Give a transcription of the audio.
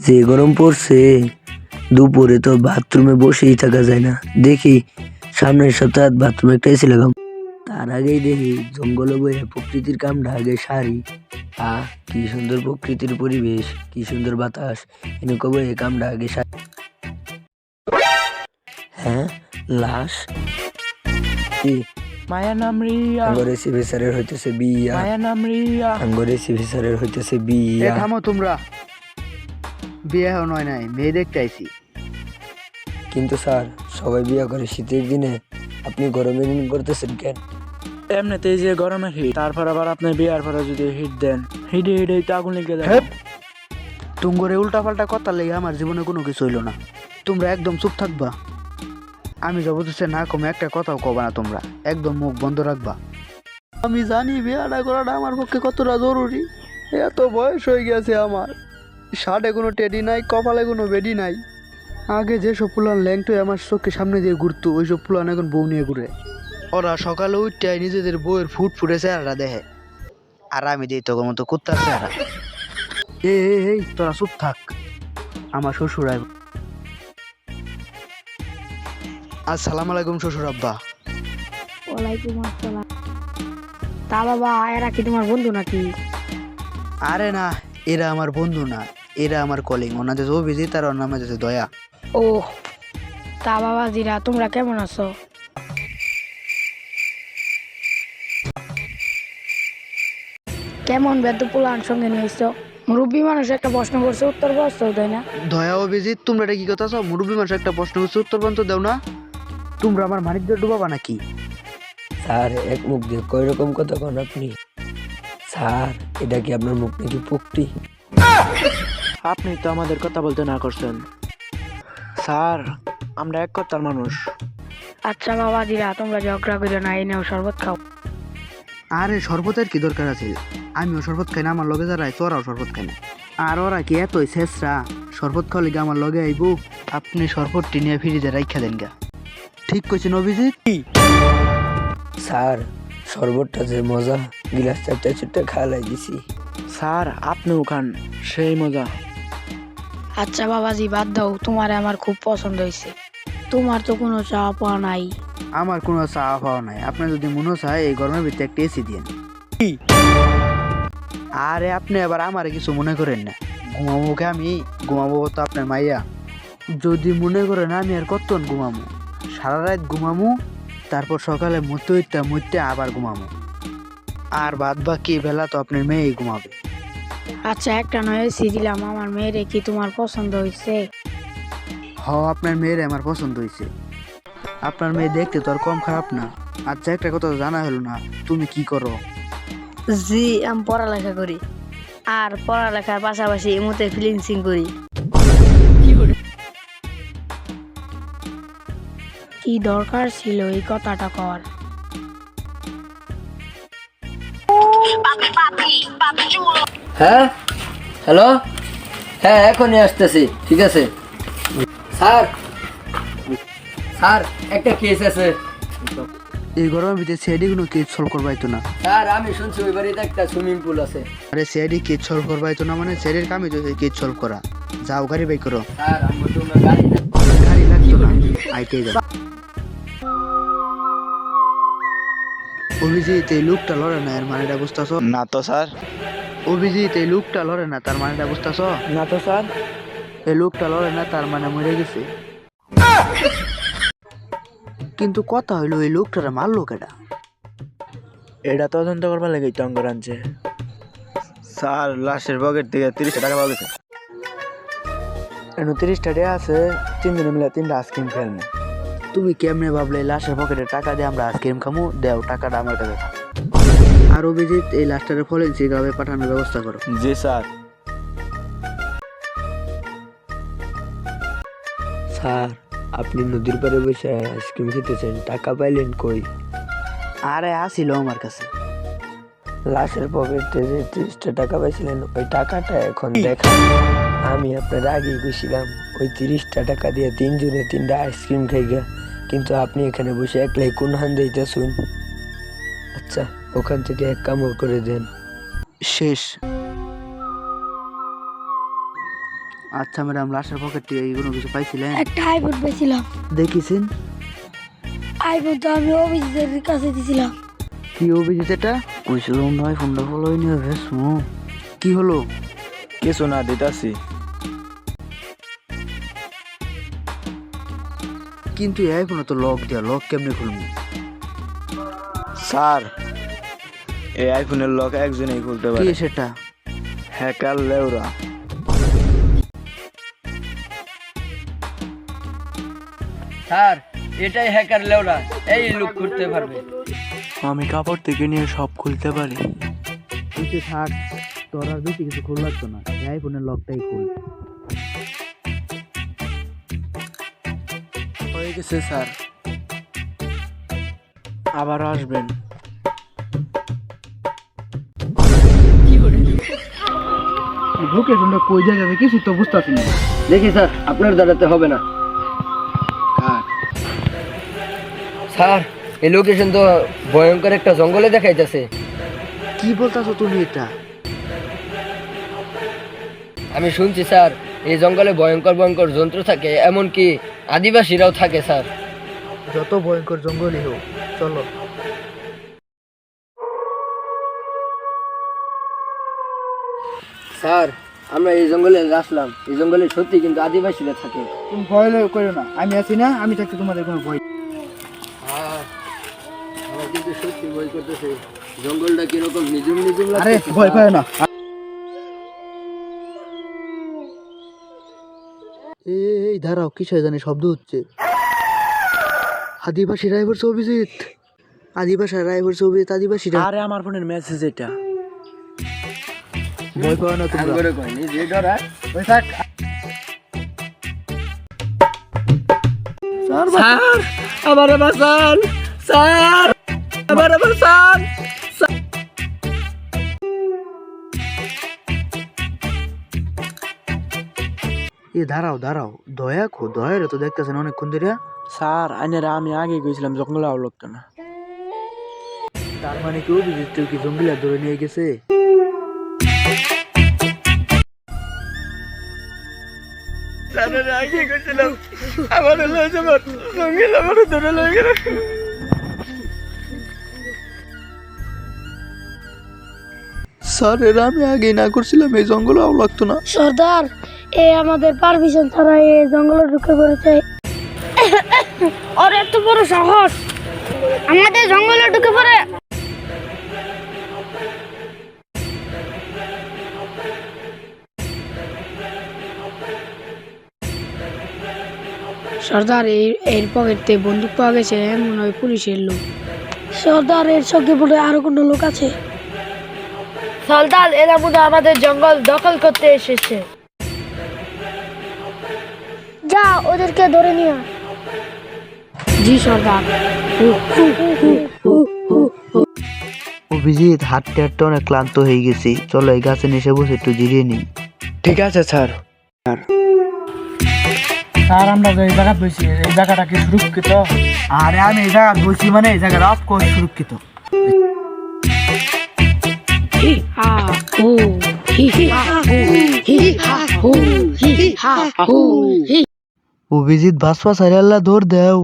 যে গরম পড়ছে, দুপুরে তো বাথরুমে বসেই থাকা যায় না। দেখি সামনের সপ্তাহে বাথরুমে একটা এসি লাগাম। তার আগেই দেখি জঙ্গলে বয়ে প্রকৃতির কামটা আগে সারি। কি সুন্দর প্রকৃতির পরিবেশ, কি সুন্দর বাতাস, এনেকে বয়ে কামটা আগে সারি। হ্যাঁ, লাশ কি মায়া নাম রিয়া, আঙ্গরে সিভি স্যারের হইতেছে বিয়া, মায়া নাম রিয়া। আঙ্গরে সিভি স্যারের হইতেছে এ বিয়া। থামো তোমরা, বিয়ে হয় নয় নাই, মেয়ে দেখতে আইছি। কিন্তু স্যার, সবাই বিয়া করে শীতের দিনে, আপনি গরমে দিন করতেছেন কেন? এমনিতেই যে গরমের হিট, তারপর আবার আপনি বিয়ার পরে যদি হিট দেন, হিটে হিটে তো আগুন লেগে যায়। হেপ, তুঙ্গরে উল্টা পাল্টা কথা লেগে আমার জীবনে কোনো কিছু হইলো না। তোমরা একদম চুপ থাকবা। আমি জবরদস্তি না কমে একটা কথাও কবা না, তোমরা একদম মুখ বন্ধ রাখবা। আমি জানি বিয়াটা করাটা আমার পক্ষে কতটা জরুরি। এত বয়স হয়ে গেছে আমার, শার্টে কোনো টেডি নাই, কপালে কোনো বেডি নাই। আগে যেসব পুলান ল্যাংটো আমার চোখের সামনে দিয়ে ঘুরতো, ওইসব পুলান এখন বউ নিয়ে ঘুরে। ওরা সকালে উঠটাই নিজেদের বউয়ের ফুট ফুটে চেহারাটা দেখে, আর আমি দিই তোর মতো কুত্তার চেহারা। এই তোরা চুপ থাক, আমার শ্বশুর আইব। আসসালামু আলাইকুম শ্বশুর আব্বা। ওয়ালাইকুম আসসালাম। তা বাবা, এরা কি তোমার বন্ধু নাকি? আরে না, এরা আমার বন্ধু না, এরা আমার কলিং। ওনাদের অভিজিৎ আর ওর নাম হচ্ছে দয়া। ও, তা বাবা জিরা, তোমরা কেমন আছো? কেমন বেদ পোলার সঙ্গে নিয়েছো? মুরব্বী মানুষ একটা প্রশ্ন করছে, উত্তর বসছো তাই না? দয়া অভিজিৎ, তোমরা এটা কি কথা চাও? মুরব্বী মানুষ একটা প্রশ্ন করছে, উত্তর পর্যন্ত দেও না। তোমরা আমার মানিকদের ডুবাবা নাকি? স্যার, এক মুখ দিয়ে কয় রকম কথা কন আপনি? স্যার, এটা কি আপনার মুখ নাকি পুকটি? আপনি তো আমাদের কথা বলতে না করছেন। স্যার, আমরা এক কথার মানুষ। আচ্ছা বাবা জিরা, তোমরা ঝগড়া করো না, এই নাও শরবত খাও। আরে শরবতের কি দরকার আছে? আমিও শরবত খাই না, আমার লগে যারা আছে ওরাও শরবত খাই না। আর ওরা কি এতই শেষরা শরবত খাওয়ালে গিয়ে আমার লগে আইব? আপনি শরবতটি নিয়ে ফ্রিজে রাইখা দেন গা। ঠিক কইছেন অভিজিৎ? স্যার, শরবতটা যে মজা, গিলাস চারটা চুটটা খাওয়ালাই দিছি। স্যার, আপনিও খান, সেই মজা। আচ্ছা বাবাজি, বাদ দাও, তোমার আমার খুব পছন্দ হয়েছে। তোমার তো কোনো চাওয়া পাওয়া নাই। আমার কোনো চাওয়া পাওয়া নাই। আপনার যদি মনে চায় এই গরমের ভিতরে একটা এসি দিন। আরে আপনি আবার আমারে কিছু মনে করেন না। ঘুমাবো কে আমি? ঘুমাবো তো আপনার মাইয়া। যদি মনে করেন আমি আর কতক্ষণ ঘুমামো? সারা রাত ঘুমামো, তারপর সকালে মুততে আবার ঘুমামো। আর বাদ বাকি বেলা তো আপনার মেয়েই ঘুমাবে। আচ্ছা, একটা নয় এসি দিলাম, আমার মেয়েরে কি তোমার পছন্দ হয়েছে? আপনার মেয়ের আমার পছন্দ হয়েছে। আপনার মেয়ে দেখতে তো আর কম খারাপ না। আচ্ছা, একটা কথা তো জানা হলো না, তুমি কি করো? জি, আমি পড়ালেখা করি, আর পড়ালেখার পাশাপাশি এমতে ফ্রিল্যান্সিং করি। কি দরকার ছিল এই কথাটা কর? হ্যাঁ, হ্যালো, হ্যাঁ এখনই আসতেছি, ঠিক আছে। স্যার, স্যার একটা কেস আছে। এই গরমের ভিতরে সিআইডি কোনো কেস সলভ করবাইতো না। স্যার, আমি শুনছি ওই বাড়িতে একটা সুইমিং পুল আছে। আরে সিআইডি কেস সলভ করবাইতো না মানে সিআইডির কামই তো কেস সলভ করা। যাও গাড়ি বাই করো। স্যার, আমার তো গাড়ি না। গাড়ি লাগতো না, আইতেই যাও। অভিজিৎ, এই লোকটা লড়ে না, এর মানেটা বুঝতেছ? না তো স্যার। অভিজিৎ, এই লোকটা লড়ে না, তার মানেটা বুঝতেছ? না তো স্যার। এই লোকটা লড়ে না, তার মানে মরে গেছে। কিন্তু কথা হইলো, এই লোকটারে মারলো কেডা? এটা তদন্ত করবার লেগে তো অঙ্গ আনছে। স্যার, লাশের পকেট থেকে 30 টাকা পাওয়া গেছে। 29 টাকা আছে, 3 দিনে মিলে 3টা আইসক্রিম খেলবো। তুমি কেমনে ভাবলে লাশের পকেটে টাকা দিয়ে আমরা আইসক্রিম খামু? দেও টাকাটা আমার কাছে থাক। আর অভিজিৎ, এই লাশটারে ফরেনসিক ভাবে পাঠানোর ব্যবস্থা করো। জি স্যার। স্যার, আপনি নদীর পাড়ে বসে আইসক্রিম খেতেছেন, টাকা পাইলেন কই? আরে আসিল আমার কাছে। লাশের পকেটে যে 30টা টাকা পাইছিলেন, ওই টাকাটা এখন দেখা। আমি আপনার আগেই গেছিলাম, ওই 30টা টাকা দিয়ে 3 জনে 3টা আইসক্রিম খাই গা, কিন্তু আপনি এখানে বসে একলাই কোন হান দিতেছুন। আচ্ছা, ওখান থেকে এক কামড় করে দেন। শেষ। আচ্ছা ম্যাডাম, লাশের পকেট থেকে কোনো কিছু পাইছিলেন? একটা আইফোন পেয়েছিলাম। দেখিছেন? আইফোন তো আমি অফিসের কাছে দিছিলাম। কি অভিজিৎ এটা? কইছিলাম না আইফোনটা ভালো হয়নি হবে। কি হলো? কিছু না, দিতাছি। কিন্তু এই আইফোনে তো লক দেয়া, লক কেমনে খুলবো? স্যার, এই আইফোনের লক একজনেই খুলতে কি পারে। সেটা? হ্যাকার লেউরা। স্যার, এটাই হ্যাকার লেওরা, এই লোক করতে পারবে। আমি কাপড় থেকে নিয়ে সব খুলতে পারি। তুই থাক, তোর আর বেশি কিছু খুল লাগতো না, এই আইফোনের লকটাই খুল। হয়ে গেছে স্যার, আবার আসবেন। লোকেশনটা কই জায়গাতে কিছু তো বুঝতেছি না। দেখি স্যার, আপনার দাঁড়াতে হবে না। স্যার, এই লোকেশন তো ভয়ঙ্কর একটা জঙ্গলে দেখাইতেছে। কি বলতাছো তুমি এটা? আমি শুনছি স্যার, এই জঙ্গলে ভয়ঙ্কর ভয়ঙ্কর জন্তু থাকে, এমনকি আদিবাসীরাও থাকে স্যার। যত ভয়ঙ্কর জঙ্গলই হোক, চলো। স্যার, আমরা এই জঙ্গলে আসলাম, এই জঙ্গলে সত্যি কিন্তু আদিবাসীরা থাকে। তুমি ভয় করো না, আমি আছি না, আমি থাকতে তোমাদের কোনো ভয়। আমার কিন্তু সত্যি ভয় করতেছে, জঙ্গলটা কিরকম নিজুম নিজুম আরে লাগছে। ভয় পায় না। এই দাঁড়াও, কিসে জানি শব্দ হচ্ছে। আদিবাসী রাইভার অভিজিৎ, আদিবাসী রাইভার অভিজিৎ, আদিবাসীরা। আরে আমার ফোনের মেসেজ এটা। ভয় পাও না তোমরা। আঙ্গুরে কই, নিজে ডরা। ওই থাক। স্যার, আমারে বাঁচান, স্যার, আমারে বাঁচান। এ দাঁড়াও দাঁড়াও, দয়া খো, দয়ারে তো দেখতেছেন অনেকক্ষণ ধরে। স্যার, আইনেরা আমি আগে গেছিলাম, জঙ্গলে আলো লাগতো না। তার মানে কি অভিজিৎ কি জঙ্গিলা ধরে নিয়ে গেছে? আগে গেছিলাম, আমার জঙ্গল আমার ধরে লয়ে গেল। স্যার, এরা আমি আগেই না করছিলাম, এই জঙ্গলে আও লাগতো না। সর্দার, এ আমাদের পারমিশন ছাড়া এই জঙ্গলে ঢুকে পড়েছে। ওর এত বড় সাহস, আমাদের জঙ্গলে ঢুকে পড়ে। সর্দার, এর পকেটে বন্দুক পাওয়া গেছে, মনে হয় পুলিশের লোক। সর্দার, এর সঙ্গে বলে আরো কোনো লোক আছে। সর্দার, এরা মনে আমাদের জঙ্গল দখল করতে এসেছে। যা, ওদেরকে ধরে নিয়ে আয়। জি সর্দার। অভিজিৎ, হাঁটতে হাঁটতে অনেক ক্লান্ত হয়ে গেছি, চলো এই গাছে নিচে বসে একটু জিরিয়ে নিই। ঠিক আছে স্যার। স্যার, আমরা যে জায়গা বসি, এই জায়গাটা কি সুরক্ষিত? আরে আমি এই জায়গা বসি মানে এই জায়গাটা অফকোর্স সুরক্ষিত। হি হা হু, হি হা হু, হি হা হু, হি হা হু, হি। অভিজিৎ, বাসপা সাইরাল্লা দৌড় দেও।